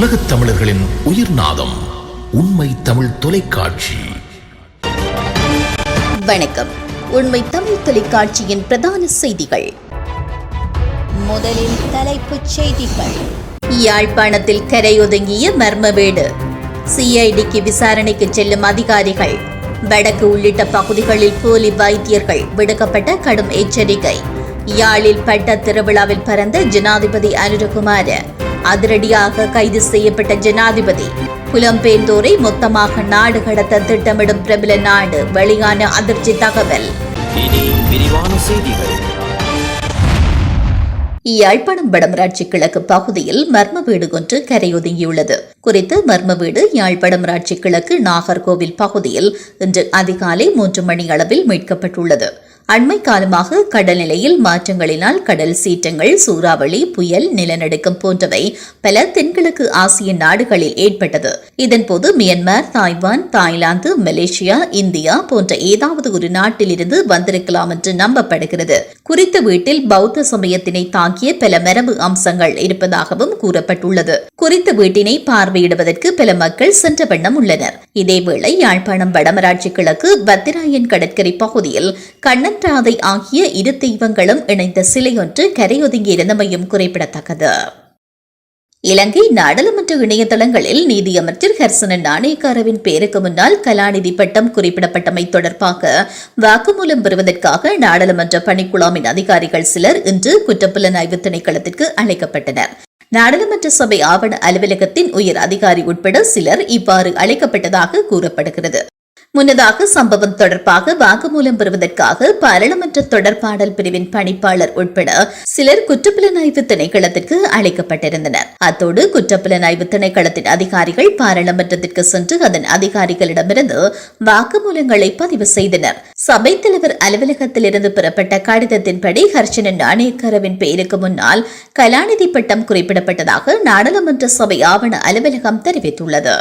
உலகத் தமிழர்களின் உயிர்நாதம் உண்மை தமிழ் தொலைக்காட்சி. வணக்கம். உண்மை தமிழ் தொலைக்காட்சியின் பிரதான செய்திகள். முதலில் தலைப்புச் செய்திகள். யாழ்ப்பாணத்தில் கரையொதுங்கிய மர்ம வீடு. சிஐடிக்கு விசாரணைக்கு செல்லும் அதிகாரிகள். வடக்கு உள்ளிட்ட பகுதிகளில் போலி வைத்தியர்கள். விடுக்கப்பட்ட கடும் எச்சரிக்கை. யாழில் பட்ட திருவிழாவில் பறந்த ஜனாதிபதி அனுரகுமார. அதிரடியாக கைது செய்யப்பட்ட ஜனாதிபதி. புலம்பெயர்ந்தோரை மொத்தமாக நாடு கடத்த திட்டமிடும் பிரபல நாடு. வெளியான அதிர்ச்சி தகவல். இனி விரிவான செய்திகள். யாழ்ப்பாணம் வடமராட்சி கிழக்கு பகுதியில் மர்ம வீடு ஒன்று கரையொதுங்கியுள்ளது. குறித்த மர்ம வீடு யாழ்ப்பாணம் ராட்சி கிழக்கு நாகர்கோவில் பகுதியில் இன்று அதிகாலை 3 மணி அளவில் மீட்கப்பட்டுள்ளது. அண்மை காலமாக கடல் நிலையில் மாற்றங்களினால் கடல் சீற்றங்கள், சூறாவளி, புயல், நிலநடுக்கம் போன்றவை பல தென்கிழக்கு ஆசிய நாடுகளில் ஏற்பட்டது. இதன்போது Myanmar, Taiwan, Thailand, Malaysia, India போன்ற ஏதாவது ஒரு நாட்டிலிருந்து வந்திருக்கலாம் என்று நம்பப்படுகிறது. குறித்த வீட்டில் பௌத்த சமயத்தினை தாக்கிய பல மரபு அம்சங்கள் இருப்பதாகவும் கூறப்பட்டுள்ளது. குறித்த வீட்டினை பார்வையிடுவதற்கு பல மக்கள் சென்ற வண்ணம் உள்ளனர். இதேவேளை யாழ்ப்பாணம் வடமராட்சி கிழக்கு பத்திராயன் கடற்கரை பகுதியில் கண்ணன்றாதை ஆகிய இரு தெய்வங்களும் இணைந்த சிலை ஒன்று கரையொதுங்கியிருந்தமையும் குறிப்பிடத்தக்கது. இலங்கை நாடாளுமன்ற இணையதளங்களில் நீதியமைச்சர் ஹர்சன நாணயக்காரவின் பெயருக்கு முன்னால் கலாநிதி பட்டம் குறிப்பிடப்பட்டமை தொடர்பாக வாக்குமூலம் பெறுவதற்காக நாடாளுமன்ற பணிக்குழாமின் அதிகாரிகள் சிலர் இன்று குற்றப்புலனாய்வு திணைக்களத்திற்கு அழைக்கப்பட்டனர். நாடாளுமன்ற சபை ஆவண அலுவலகத்தின் உயர் அதிகாரி உட்பட சிலர் இவ்வாறு அழைக்கப்பட்டதாக கூறப்படுகிறது. முன்னதாக சம்பவம் தொடர்பாக வாக்குமூலம் பெறுவதற்காக பாராளுமன்ற தொடர்பாடல் பிரிவின் பணிப்பாளர் உட்பட சிலர் குற்றப்புலனாய்வு திணைக்களத்திற்கு அழைக்கப்பட்டிருந்தனர். அத்தோடு குற்றப்புலனாய்வு திணைக்களத்தின் அதிகாரிகள் பாராளுமன்றத்திற்கு சென்று அதன் அதிகாரிகளிடமிருந்து வாக்குமூலங்களை பதிவு செய்தனர். சபைத் தலைவர் அலுவலகத்திலிருந்து பெறப்பட்ட கடிதத்தின்படி ஹர்ஷன நாணயக்காரவின் பெயருக்கு முன்னால் கலாநிதி பட்டம் குறிப்பிடப்பட்டதாக நாடாளுமன்ற சபை ஆவண அலுவலகம் தெரிவித்துள்ளது.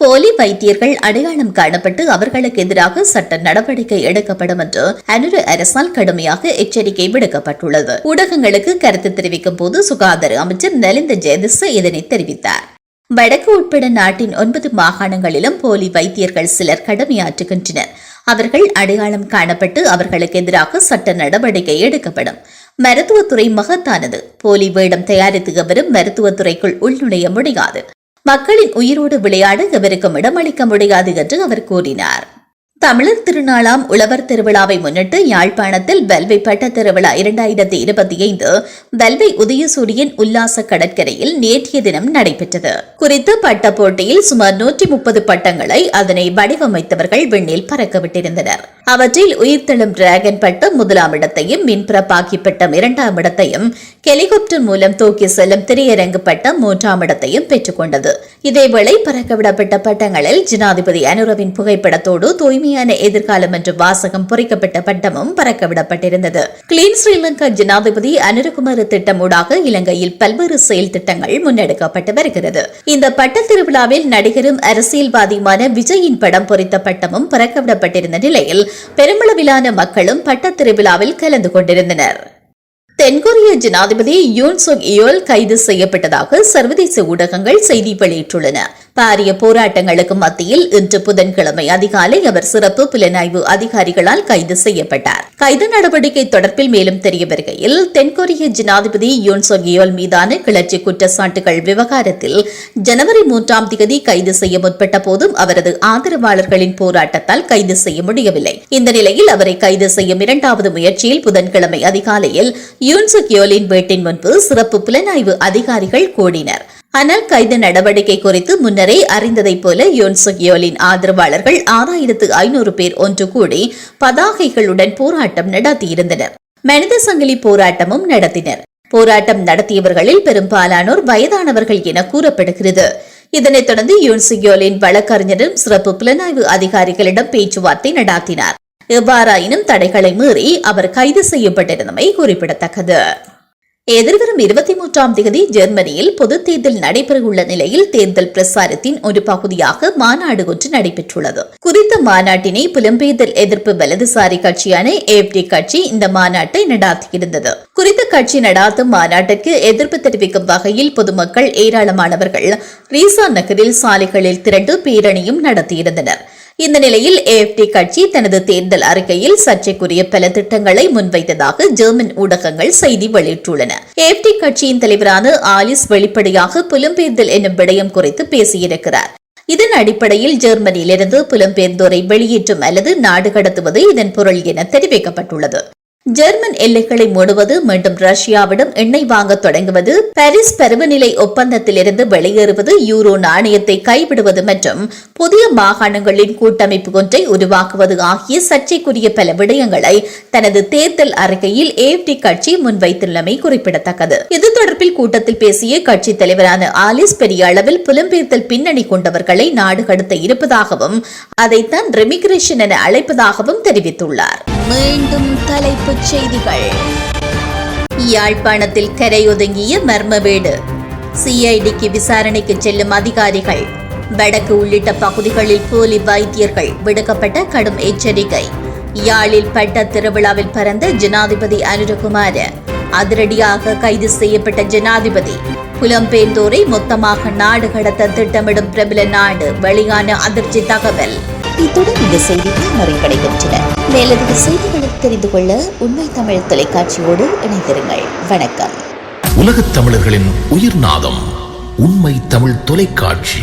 போலி வைத்தியர்கள் அடையாளம் காணப்பட்டு அவர்களுக்கு எதிராக சட்ட நடவடிக்கை எடுக்கப்படும் என்று அனுர அரசால் கடுமையாக எச்சரிக்கை விடுக்கப்பட்டுள்ளது. ஊடகங்களுக்கு கருத்து தெரிவிக்கும் போது சுகாதார அமைச்சர் நலிந்த ஜெயதிச இதனை தெரிவித்தார். வடக்கு உட்பட நாட்டின் 9 மாகாணங்களிலும் போலி வைத்தியர்கள் சிலர் கடமையாற்றுகின்றனர். அவர்கள் அடையாளம் காணப்பட்டு அவர்களுக்கு எதிராக சட்ட நடவடிக்கை எடுக்கப்படும். மருத்துவத்துறை மகத்தானது. போலி வேடம் தயாரித்து எவரும் மருத்துவத்துறைக்குள் உள்நுழைய முடியாது. மக்களின் உயிரோடு விளையாட எவருக்கும் இடமளிக்க முடியாது என்று அவர் கூறினார். தமிழர் திருநாளாம் உழவர் திருவிழாவை முன்னிட்டு யாழ்ப்பாணத்தில் வல்வை பட்ட திருவிழா 2025 வல்வை உதயசூரியன் உல்லாச கடற்கரையில் நேற்றைய தினம் நடைபெற்றது. குறித்த பட்ட போட்டியில் சுமார் 130 பட்டங்களை அதனை வடிவமைத்தவர்கள் விண்ணில் பறக்கவிட்டிருந்தனர். அவற்றில் உயிர்த்தெழும் டிராகன் பட்டம் 1ஆம் இடத்தையும், மின்புறப்பாக்கி பட்டம் 2ஆம் இடத்தையும், ஹெலிகாப்டர் மூலம் தூக்கி செல்லும் திரையரங்கு பட்டம் 3ஆம் இடத்தையும் பெற்றுக் கொண்டது. இதேவேளை பறக்கவிடப்பட்ட பட்டங்களில் ஜனாதிபதி அனுரவின் புகைப்படத்தோடு தூய்மையான எதிர்காலம் என்ற வாசகம் பொறிக்கப்பட்ட பட்டமும் பறக்கவிடப்பட்டிருந்தது. கிளீன் ஸ்ரீலங்கா ஜனாதிபதி அனுரகுமார திட்டம் ஊடாக இலங்கையில் பல்வேறு செயல் திட்டங்கள் முன்னெடுக்கப்பட்டு வருகிறது. இந்த பட்ட திருவிழாவில் நடிகரும் அரசியல்வாதியுமான விஜயின் படம் பொறித்த பட்டமும் பறக்கவிடப்பட்டிருந்த நிலையில் பெருமளவிலான மக்களும் பட்ட திருவிழாவில் கலந்து கொண்டிருந்தனர். தென்கொரிய ஜனாதிபதி யூன் சுக் இயோல் கைது செய்யப்பட்டதாக சர்வதேச ஊடகங்கள் செய்தி வெளியிட்டுள்ளன. பாரிய போராட்டங்களுக்கு மத்தியில் இன்று புதன்கிழமை அதிகாலை அவர் சிறப்பு புலனாய்வு அதிகாரிகளால் கைது செய்யப்பட்டார். கைது நடவடிக்கை தொடர்பில் மேலும் தெரிய வருகையில் தென்கொரிய ஜனாதிபதி யூன் சுக் இயோல் மீதான கிளர்ச்சி குற்றச்சாட்டுகள் விவகாரத்தில் ஜனவரி 3ஆம் தேதி கைது செய்ய முற்பட்ட போதும் அவரது ஆதரவாளர்களின் போராட்டத்தால் கைது செய்ய முடியவில்லை. இந்த நிலையில் அவரை கைது செய்யும் 2வது முயற்சியில் புதன்கிழமை அதிகாலையில் யூன் சுக் இயோலின் வீட்டின் முன்பு சிறப்பு புலனாய்வு அதிகாரிகள் கூடினர். ஆனால் கைது நடவடிக்கை குறித்து முன்னரே அறிந்ததைப் போல யூன் சுக் இயோலின் ஆதரவாளர்கள் 6500 பேர் ஒன்று கூடி பதாகைகளுடன் போராட்டம் நடத்தியிருந்தனர். மனித சங்கிலி போராட்டமும் நடத்தினர். போராட்டம் நடத்தியவர்களில் பெரும்பாலானோர் வயதானவர்கள் என கூறப்படுகிறது. இதனைத் தொடர்ந்து யூன் சுக் இயோலின் வழக்கறிஞரும் சிறப்பு புலனாய்வு அதிகாரிகளிடம் பேச்சுவார்த்தை நடத்தினார். எவ்வாறாயினும் தடைகளை மீறி அவர் கைது செய்யப்பட்டிருந்தமை குறிப்பிடத்தக்கது. எதிர்வரும் 23ஆம் தேதி ஜெர்மனியில் பொதுத் தேர்தல் நடைபெறவுள்ள நிலையில் தேர்தல் பிரசாரத்தின் ஒரு பகுதியாக மாநாடு ஒன்று நடைபெற்றுள்ளது. குறித்த மாநாட்டினை புலம்பெயர்தல் எதிர்ப்பு வலதுசாரி கட்சியான AfD கட்சி இந்த மாநாட்டை நடாத்தியிருந்தது. குறித்த கட்சி நடாத்தும் மாநாட்டிற்கு எதிர்ப்பு தெரிவிக்கும் வகையில் பொதுமக்கள் ஏராளமானவர்கள் ரீசா நகரில் சாலைகளில் திரண்டு பேரணியும் நடத்தியிருந்தனர். இந்த நிலையில் AfD கட்சி தனது தேர்தல் அறிக்கையில் சர்ச்சைக்குரிய பல திட்டங்களை முன்வைத்ததாக ஜெர்மன் ஊடகங்கள் செய்தி வெளியிட்டுள்ளன. AfD கட்சியின் தலைவரான ஆலிஸ் வெளிப்படையாக புலம்பெயர்தல் என்னும் விடயம் குறித்து பேசியிருக்கிறார். இதன் அடிப்படையில் ஜெர்மனியிலிருந்து புலம்பெயர்ந்தோரை வெளியேற்றும் அல்லது நாடு கடத்துவது இதன் பொருள் என தெரிவிக்கப்பட்டுள்ளது. ஜெர்மன் எல்லைகளை மூடுவது, மீண்டும் ரஷ்யாவிடம் எண்ணெய் வாங்க தொடங்குவது, பாரிஸ் பருவநிலை ஒப்பந்தத்திலிருந்து வெளியேறுவது, யூரோ நாணயத்தை கைவிடுவது மற்றும் புதிய மாகாணங்களின் கூட்டமைப்பு ஒன்றை உருவாக்குவது ஆகிய சர்ச்சைக்குரிய பல விடயங்களை தனது தேர்தல் அறிக்கையில் AfD கட்சி முன்வைத்துள்ளமை குறிப்பிடத்தக்கது. இது தொடர்பில் கூட்டத்தில் பேசிய கட்சி தலைவரான ஆலிஸ் பெரிய அளவில் புலம்பெயர்தல் பின்னணி கொண்டவர்களை நாடு கடத்த இருப்பதாகவும் அதைத்தான் ரெமிகிரேஷன் என அழைப்பதாகவும் தெரிவித்துள்ளார். மீண்டும் தலைப்புச் செய்திகள். யாழ்ப்பாணத்தில் கரையொதுங்கிய மர்ம வீடு, CIDக்கு விசாரணைக்கு செல்லும் அதிகாரிகள், வடக்கு உள்ளிட்ட பகுதிகளில் போலி வைத்தியர்கள், விடுக்கப்பட்ட கடும் எச்சரிக்கை. யாழில் பட்ட திருவிழாவில் பறந்த ஜனாதிபதி அனுரகுமார, அதிரடியாக கைது செய்யப்பட்ட ஜனாதிபதி. புலம்பெயர்ந்தோரை மொத்தமாக நாடு கடத்த திட்டமிடும் பிரபல நாடு, வெளியான அதிர்ச்சி தகவல். இத்துடன் இந்த செய்திகள் நிறைவடைகின்றன. மேலதிக செய்திகளை தெரிந்து கொள்ள உண்மை தமிழ் தொலைக்காட்சியோடு இணைந்திருங்கள். வணக்கம். உலகத் தமிழர்களின் உயிர்நாதம் உண்மை தமிழ் தொலைக்காட்சி.